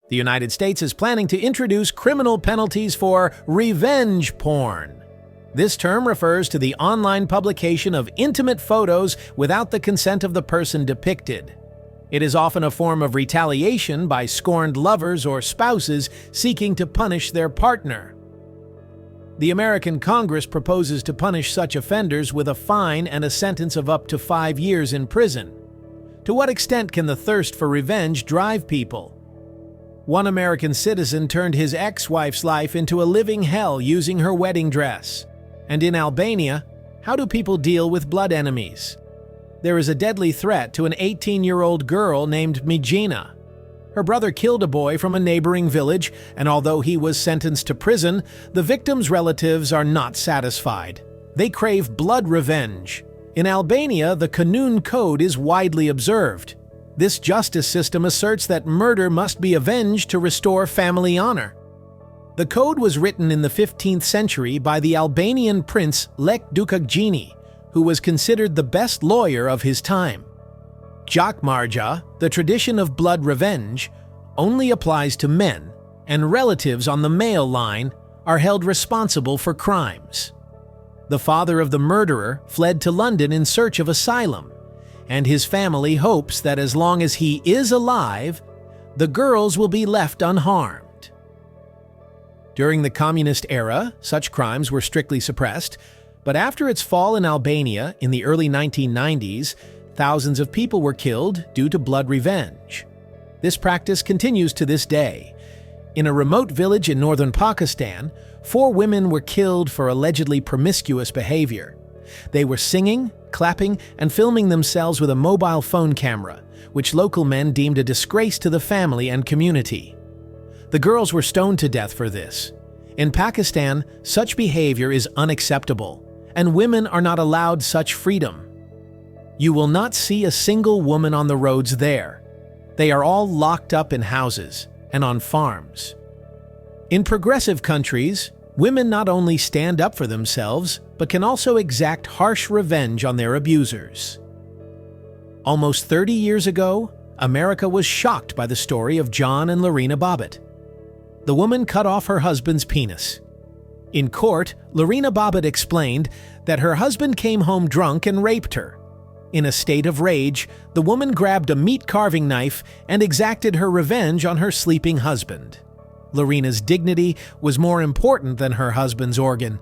The United States is planning to introduce criminal penalties for revenge porn. This term refers to the online publication of intimate photos without the consent of the person depicted. It is often a form of retaliation by scorned lovers or spouses seeking to punish their partner. The American Congress proposes to punish such offenders with a fine and a sentence of up to 5 years in prison. To what extent can the thirst for revenge drive people? One American citizen turned his ex-wife's life into a living hell using her wedding dress. And in Albania, how do people deal with blood enemies? There is a deadly threat to an 18-year-old girl named Mijina. Her brother killed a boy from a neighboring village, and although he was sentenced to prison, the victim's relatives are not satisfied. They crave blood revenge. In Albania, the Kanun Code is widely observed. This justice system asserts that murder must be avenged to restore family honor. The code was written in the 15th century by the Albanian prince Lek Dukagjini, who was considered the best lawyer of his time. Jakmarja, the tradition of blood revenge, only applies to men, and relatives on the male line are held responsible for crimes. The father of the murderer fled to London in search of asylum, and his family hopes that as long as he is alive, the girls will be left unharmed. During the communist era, such crimes were strictly suppressed, but after its fall in Albania in the early 1990s, thousands of people were killed due to blood revenge. This practice continues to this day. In a remote village in northern Pakistan, 4 women were killed for allegedly promiscuous behavior. They were singing, clapping, and filming themselves with a mobile phone camera, which local men deemed a disgrace to the family and community. The girls were stoned to death for this. In Pakistan, such behavior is unacceptable, and women are not allowed such freedom. You will not see a single woman on the roads there. They are all locked up in houses and on farms. In progressive countries, women not only stand up for themselves, but can also exact harsh revenge on their abusers. Almost 30 years ago, America was shocked by the story of John and Lorena Bobbitt. The woman cut off her husband's penis. In court, Lorena Bobbitt explained that her husband came home drunk and raped her. In a state of rage, the woman grabbed a meat-carving knife and exacted her revenge on her sleeping husband. Lorena's dignity was more important than her husband's organ.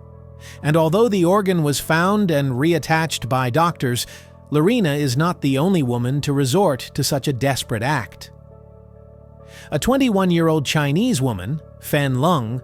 And although the organ was found and reattached by doctors, Lorena is not the only woman to resort to such a desperate act. A 21-year-old Chinese woman, Fan Lung,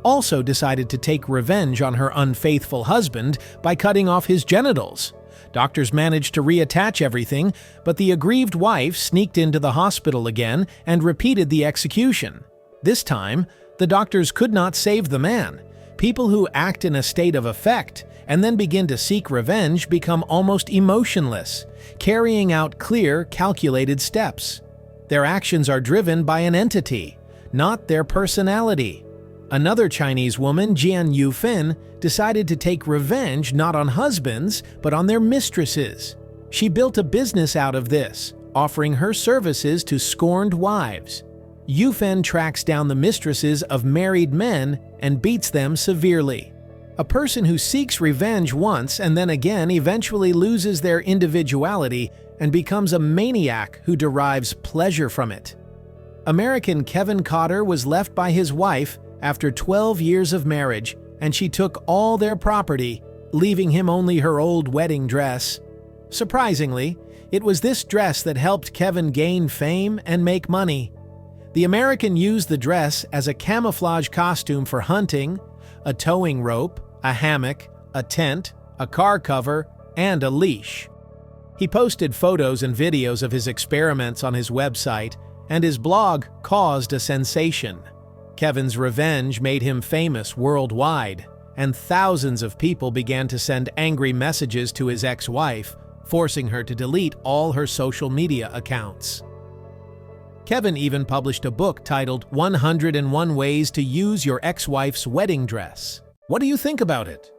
also decided to take revenge on her unfaithful husband by cutting off his genitals. Doctors managed to reattach everything, but the aggrieved wife sneaked into the hospital again and repeated the execution. This time, the doctors could not save the man. People who act in a state of affect and then begin to seek revenge become almost emotionless, carrying out clear, calculated steps. Their actions are driven by an entity, not their personality. Another Chinese woman, Jian Yufin, decided to take revenge not on husbands, but on their mistresses. She built a business out of this, offering her services to scorned wives. Yufin tracks down the mistresses of married men and beats them severely. A person who seeks revenge once and then again eventually loses their individuality and becomes a maniac who derives pleasure from it. American Kevin Cotter was left by his wife after 12 years of marriage, and she took all their property, leaving him only her old wedding dress. Surprisingly, it was this dress that helped Kevin gain fame and make money. The American used the dress as a camouflage costume for hunting, a towing rope, a hammock, a tent, a car cover, and a leash. He posted photos and videos of his experiments on his website, and his blog caused a sensation. Kevin's revenge made him famous worldwide, and thousands of people began to send angry messages to his ex-wife, forcing her to delete all her social media accounts. Kevin even published a book titled 101 Ways to Use Your Ex-Wife's Wedding Dress. What do you think about it?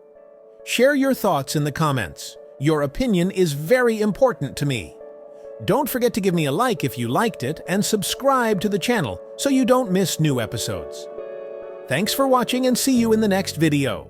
Share your thoughts in the comments. Your opinion is very important to me. Don't forget to give me a like if you liked it and subscribe to the channel so you don't miss new episodes. Thanks for watching and see you in the next video.